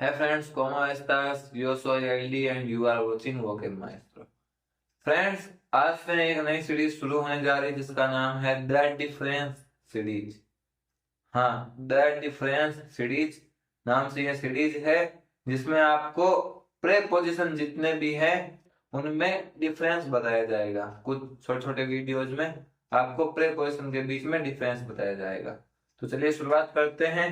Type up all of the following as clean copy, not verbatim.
Hey friends, ¿cómo estás? Yo soy Eldi and you are watching Vocab Maestro. Friends, आज फिर एक नई series शुरू होने जा रही है जिसका नाम है दैट डिफरेंस सीरीज। हाँ, दैट डिफरेंस सीरीज नाम से यह सीरीज है जिसमें आपको प्रेपोजिशन जितने भी हैं उनमें डिफरेंस बताया जाएगा। कुछ छोटे छोटे वीडियोज में आपको प्रेपोजिशन के बीच में डिफरेंस बताया जाएगा। तो चलिए शुरुआत करते हैं।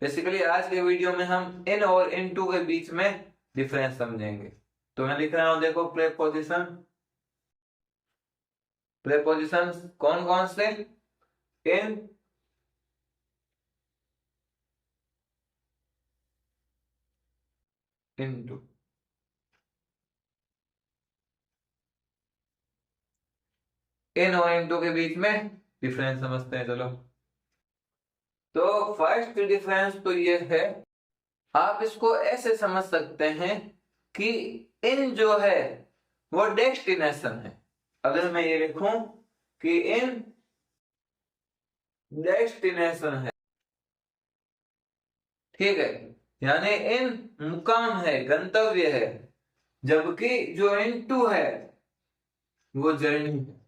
बेसिकली आज के वीडियो में हम इन और इन टू के बीच में डिफरेंस समझेंगे। तो मैं लिख रहा हूं, देखो प्रेपोजिशन। प्रेपोजिशन कौन कौन से? इन, इनटू। इन और इनटू के बीच में डिफरेंस समझते हैं। चलो, तो फर्स्ट डिफरेंस तो ये है, आप इसको ऐसे समझ सकते हैं कि इन जो है वो डेस्टिनेशन है। अगर मैं ये लिखूं कि इन डेस्टिनेशन है, ठीक है, यानी इन मुकाम है, गंतव्य है, जबकि जो इन टू है वो जर्नी है।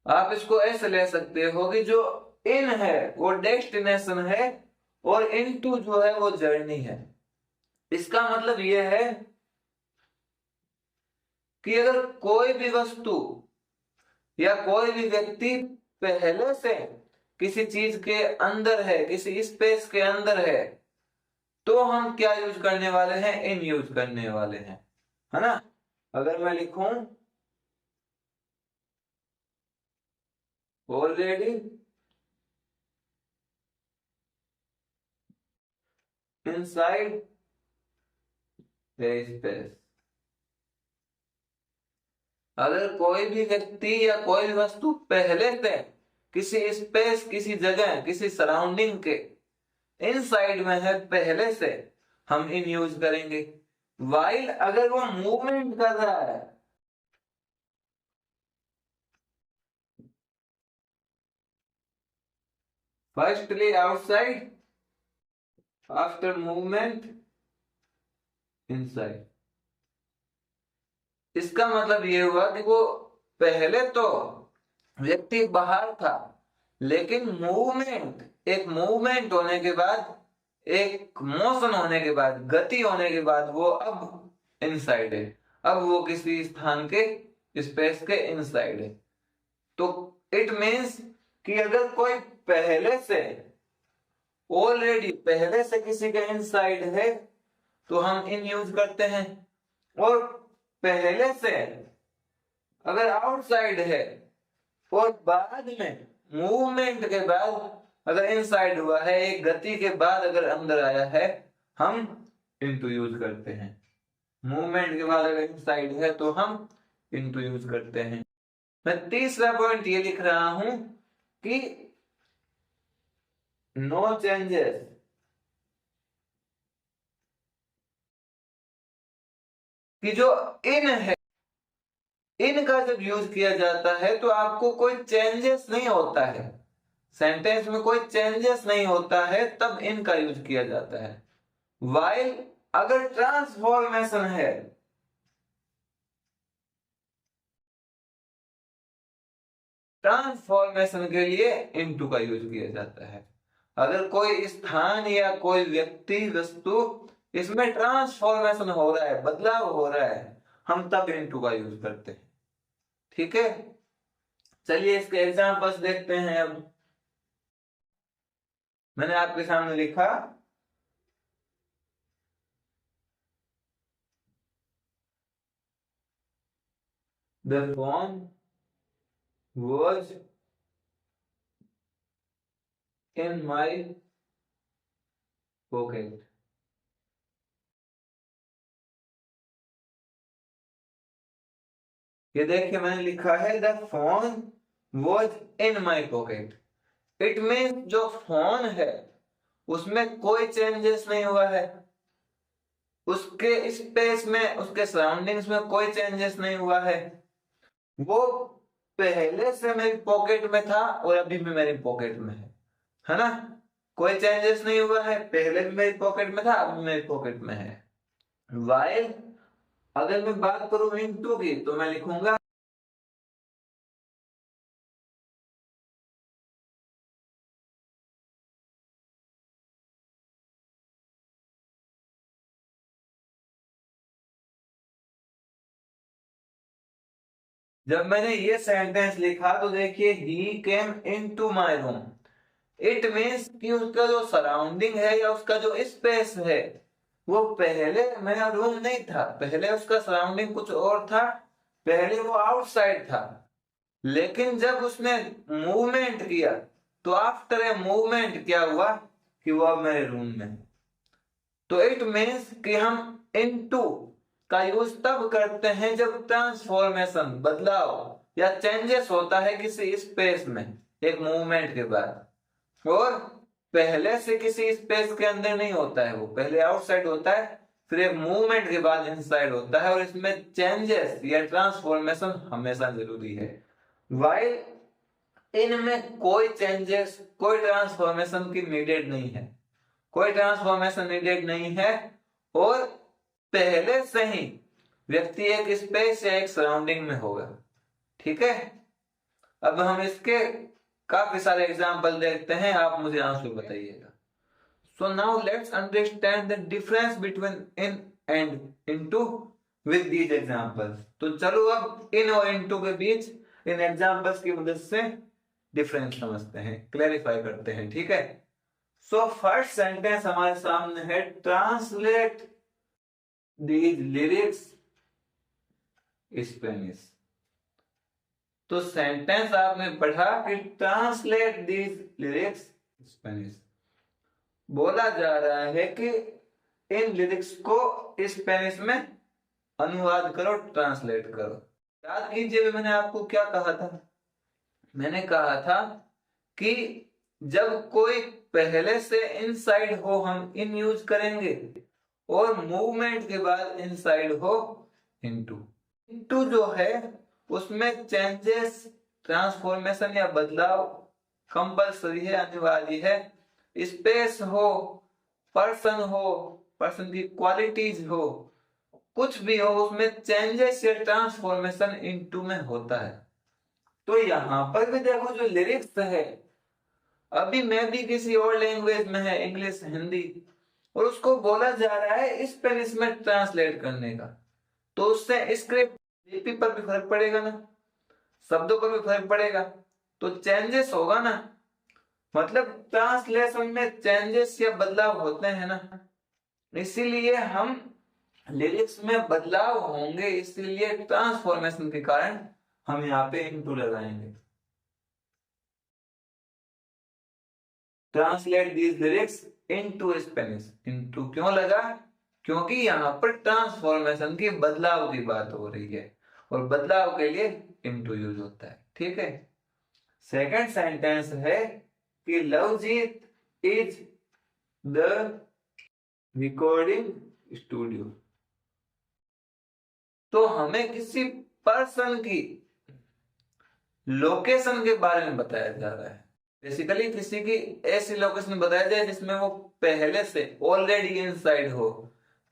आप इसको ऐसे ले सकते हो कि जो इन है वो डेस्टिनेशन है और इन टू जो है वो जर्नी है। इसका मतलब यह है कि अगर कोई भी वस्तु या कोई भी व्यक्ति पहले से किसी चीज के अंदर है, किसी स्पेस के अंदर है, तो हम क्या यूज करने वाले हैं? इन यूज करने वाले हैं, है ना। अगर मैं लिखूं ऑलरेडी इनसाइड स्पेस, अगर कोई भी व्यक्ति या कोई भी वस्तु पहले से किसी स्पेस, किसी जगह, किसी सराउंडिंग के इनसाइड में है पहले से, हम इन यूज करेंगे। वाइल अगर वो मूवमेंट कर रहा है, firstly outside, after movement inside. इसका मतलब ये हुआ कि वो पहले तो व्यक्ति बाहर था, लेकिन एक मूवमेंट होने के बाद, एक मोशन होने के बाद, गति होने के बाद वो अब इनसाइड है। अब वो किसी स्थान के स्पेस के इनसाइड है। तो इट मीन्स कि अगर कोई पहले से, ऑलरेडी पहले से किसी के इनसाइड है तो हम इन यूज करते हैं, और पहले से अगर आउटसाइड है और बाद में मूवमेंट के बाद अगर इनसाइड हुआ है, एक गति के बाद अगर अंदर आया है, हम इनटू यूज करते हैं। मूवमेंट के बाद अगर इनसाइड है तो हम इनटू यूज करते हैं। मैं तीसरा पॉइंट ये लिख रहा हूं कि नो चेंजेस, कि जो इन है, इन का जब यूज किया जाता है तो आपको कोई चेंजेस नहीं होता है, सेंटेंस में कोई चेंजेस नहीं होता है, तब इन का यूज किया जाता है। वाइल अगर ट्रांसफॉर्मेशन है, ट्रांसफॉर्मेशन के लिए इनटू का यूज किया जाता है। अगर कोई स्थान या कोई व्यक्ति, वस्तु, इसमें ट्रांसफॉर्मेशन हो रहा है, बदलाव हो रहा है, हम तब इनटू का यूज करते हैं। ठीक है, चलिए इसके एग्जांपल्स देखते हैं। अब मैंने आपके सामने लिखा the phone was in my pocket। ये देखिए मैंने लिखा है the phone was in my pocket। It mean जो फोन है उसमें कोई चेंजेस नहीं हुआ है, उसके स्पेस में, उसके सराउंडिंग्स में कोई चेंजेस नहीं हुआ है। वो पहले से मेरी पॉकेट में था और अभी भी मेरी पॉकेट में है। है ना, कोई चेंजेस नहीं हुआ है, पहले भी मेरी पॉकेट में था, अब भी मेरी पॉकेट में है। वाइल अगर मैं बात करूं इनटू की तो मैं लिखूंगा जब मैंने ये सेंटेंस लिखा तो देखिए he came into my room, it means कि उसका जो सराउंडिंग है या उसका जो स्पेस है वो पहले मेरा रूम नहीं था, पहले उसका सराउंडिंग कुछ और था, पहले वो आउटसाइड था। लेकिन जब उसने मूवमेंट किया तो आफ्टर ए मूवमेंट क्या हुआ कि वो अब मेरे रूम में है। तो इट मीन्स कि हम इनटू का यूज तब करते हैं जब ट्रांसफॉर्मेशन बदलाव या चेंजेस होता है किसी स्पेस में एक मूवमेंट के बाद, और पहले से किसी स्पेस के अंदर नहीं होता है, वो पहले आउटसाइड होता है, फिर एक मूवमेंट के बाद इनसाइड होता है, और इसमें चेंजेस या ट्रांसफॉर्मेशन हमेशा जरूरी है। वाइल इनमें कोई चेंजेस कोई ट्रांसफॉर्मेशन की नीडेड नहीं है, कोई ट्रांसफॉर्मेशन नीडेड नहीं है, और पहले से ही व्यक्ति एक स्पेस या एक सराउंडिंग में होगा। ठीक है, अब हम इसके काफी सारे एग्जाम्पल देखते हैं, आप मुझे आंसर बताइएगा। So now let's understand the difference between in and into with these examples. तो चलो अब इन और इनटू के बीच इन एग्जांपल्स की मदद से डिफरेंस समझते हैं, क्लैरिफाई करते हैं। ठीक है, सो फर्स्ट सेंटेंस हमारे सामने है, ट्रांसलेट दीज लिरिक्स स्पेनिश। तो सेंटेंस आपने पढ़ा कि ट्रांसलेट दीज लिरिक्स स्पेनिश, बोला जा रहा है कि इन लिरिक्स को स्पेनिश में अनुवाद करो, ट्रांसलेट करो। याद कीजिए मैंने आपको क्या कहा था, मैंने कहा था कि जब कोई पहले से इनसाइड हो हम इन यूज करेंगे, और मूवमेंट के बाद इनसाइड हो इनटू। इनटू जो है उसमें चेंजेस ट्रांसफॉर्मेशन या बदलाव कंपलसरी है, अनिवार्य है। स्पेस हो, पर्सन की क्वालिटीज हो, कुछ भी हो, उसमें चेंजेस या ट्रांसफॉर्मेशन इनटू में होता है। तो यहां पर भी देखो जो लिरिक्स है, अभी मैं भी किसी और लैंग्वेज में है, इंग्लिश हिंदी, और उसको बोला जा रहा है स्पेनिश में ट्रांसलेट करने का, तो उससे स्क्रिप्ट लिपि पर भी फर्क पड़ेगा ना, शब्दों पर भी फर्क पड़ेगा, तो चेंजेस होगा ना, मतलब ट्रांसलेशन में चेंजेस या बदलाव होते हैं ना, इसीलिए हम लिरिक्स में बदलाव होंगे, इसीलिए ट्रांसफॉर्मेशन के कारण हम यहाँ पे इनटू लगाएंगे। Translate these lyrics into Spanish, into क्यों लगा, क्योंकि यहाँ पर ट्रांसफॉर्मेशन की बदलाव की बात हो रही है, और बदलाव के लिए इनटू यूज होता है। ठीक है, सेकंड सेंटेंस है कि Lovejeet is the recording studio. तो हमें किसी पर्सन की लोकेशन के बारे में बताया जा रहा है, बेसिकली किसी की ऐसी लोकेशन बताया जाए जिसमें वो पहले से ऑलरेडी इनसाइड हो,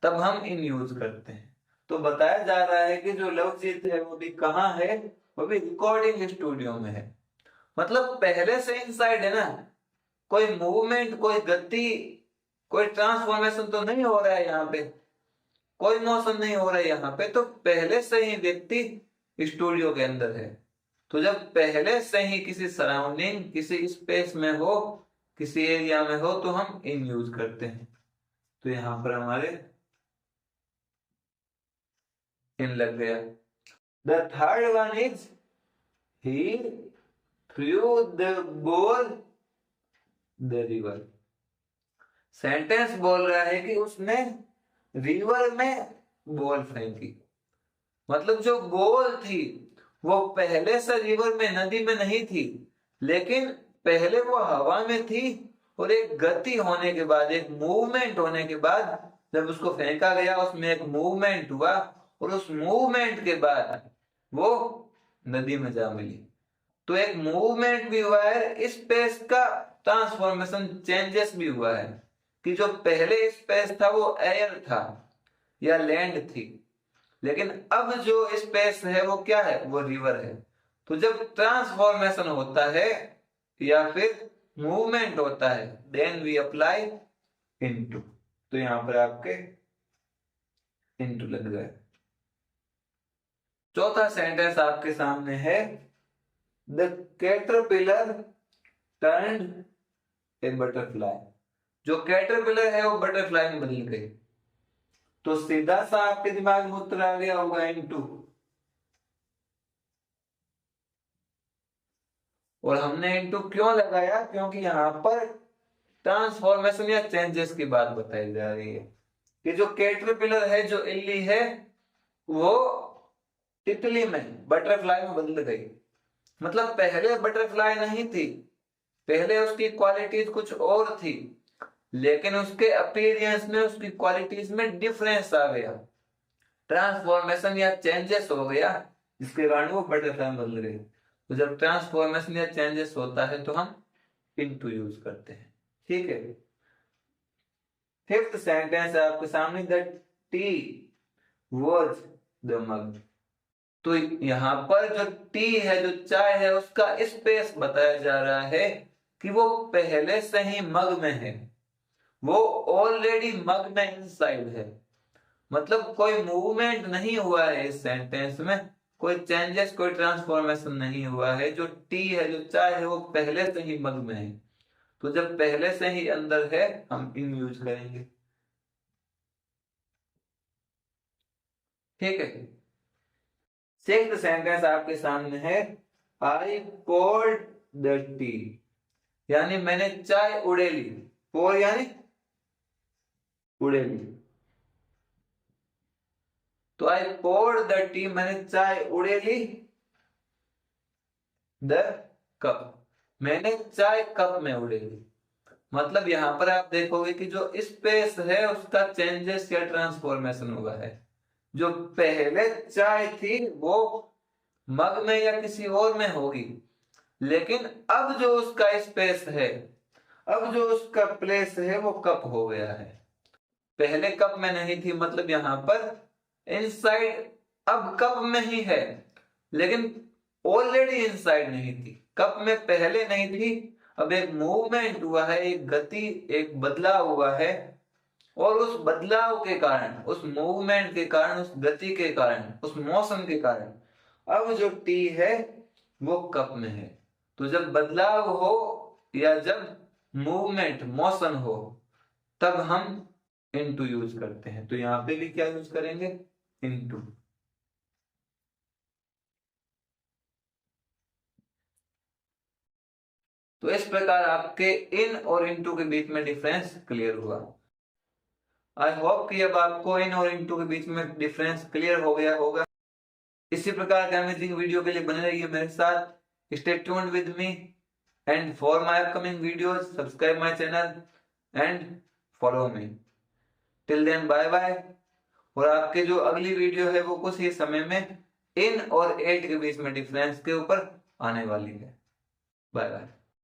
तब हम इन यूज करते हैं। तो बताया जा रहा है कि जो लवजीत है वो भी कहाँ है, वो भी रिकॉर्डिंग स्टूडियो में है, मतलब पहले से इनसाइड है ना, कोई मूवमेंट, कोई गति, कोई ट्रांसफॉर्मेशन तो नहीं हो रहा है यहाँ पे, कोई मोशन नहीं हो रहा है यहाँ पे, तो पहले से ही व्यक्ति स्टूडियो के अंदर है। तो जब पहले से ही किसी सराउंडिंग, किसी स्पेस में हो, किसी एरिया में हो, तो हम इन यूज करते हैं। तो यहां पर हमारे इन लग गया। The third one is he through the ball the river. Sentence बोल रहा है कि उसने रिवर में बॉल फेंकी, मतलब जो बॉल थी वो पहले से रिवर में, नदी में नहीं थी, लेकिन पहले वो हवा में थी, और एक गति होने के बाद, एक मूवमेंट होने के बाद जब उसको फेंका गया, उसमें एक मूवमेंट हुआ, और उस मूवमेंट के बाद वो नदी में जा मिली। तो एक मूवमेंट भी हुआ है स्पेस का, ट्रांसफॉर्मेशन चेंजेस भी हुआ है कि जो पहले स्पेस था वो एयर था या लैंड थी, लेकिन अब जो स्पेस है वो क्या है, वो रिवर है। तो जब ट्रांसफॉर्मेशन होता है या फिर मूवमेंट होता है, देन वी अप्लाई इनटू। तो यहां पर आपके इनटू लग गए। चौथा सेंटेंस आपके सामने है, the caterpillar turned A butterfly. जो कैटरपिलर है वो बटरफ्लाई में बदल गई। तो सीधा सा आपके दिमाग में उत्तर आ गया होगा इनटू। और हमने इनटू क्यों लगाया, क्योंकि यहां पर ट्रांसफॉर्मेशन या चेंजेस की बात बताई जा रही है कि जो कैटरपिलर है, जो इल्ली है, वो तितली में, बटरफ्लाई में बदल गई। मतलब पहले बटरफ्लाई नहीं थी, पहले उसकी क्वालिटीज कुछ और थी, लेकिन उसके अपीयरेंस में, उसकी क्वालिटीज में डिफरेंस आ गया, ट्रांसफॉर्मेशन या चेंजेस हो गया, जिसके कारण वो बटरफ्लाई में बदल गई। तो जब ट्रांसफॉर्मेशन या चेंजेस होता है तो हम इनटू यूज करते हैं। ठीक है। फिफ्थ सेंटेंस है आपके सामने, द टी वॉज द मग। तो यहां पर जो टी है, जो चाय है, उसका स्पेस बताया जा रहा है कि वो पहले से ही मग में है, वो ऑलरेडी मग में इनसाइड है। मतलब कोई मूवमेंट नहीं हुआ है इस सेंटेंस में, कोई चेंजेस, कोई ट्रांसफॉर्मेशन नहीं हुआ है। जो टी है, जो चाय है, वो पहले से ही मग में है। तो जब पहले से ही अंदर है, हम इन यूज करेंगे। ठीक है। सिक्स्थ सेंटेंस आपके सामने है, आई पोर्ड द टी, यानी मैंने चाय उड़ेली। पोर यानी उड़ेली। तो आई पोर्ड द टी, मैंने चाय उड़ेली, द कप, मैंने चाय कप में उड़ेली। मतलब यहां पर आप देखोगे कि जो स्पेस है उसका चेंजेस या ट्रांसफॉर्मेशन हुआ है। जो पहले चाय थी वो मग में या किसी और में होगी, लेकिन अब जो उसका स्पेस है, अब जो उसका प्लेस है, वो कप हो गया है। पहले कप में नहीं थी, मतलब यहां पर इनसाइड, अब कप में ही है, लेकिन ऑलरेडी इनसाइड नहीं थी। कप में पहले नहीं थी, अब एक मूवमेंट हुआ है, एक गति, एक बदलाव हुआ है, और उस बदलाव के कारण, उस मूवमेंट के कारण, उस गति के कारण, उस मोशन के कारण अब जो टी है वो कप में है। तो जब बदलाव हो या जब मूवमेंट, मोशन हो, तब हम इनटू यूज करते हैं। तो यहां पे भी क्या यूज करेंगे, इनटू। तो इस प्रकार आपके इन और इनटू के बीच में डिफरेंस क्लियर हुआ। आई होप कि अब आपको इन और इनटू के बीच में डिफरेंस क्लियर हो गया होगा। इसी प्रकार के अमेजिंग वीडियो के लिए बने रहिए मेरे साथ। Stay tuned with me, and for my upcoming videos subscribe my channel and follow me. Till then bye bye. और आपके जो अगली वीडियो है वो कुछ ही समय में इन और एट के बीच में डिफरेंस के ऊपर आने वाली है। Bye bye.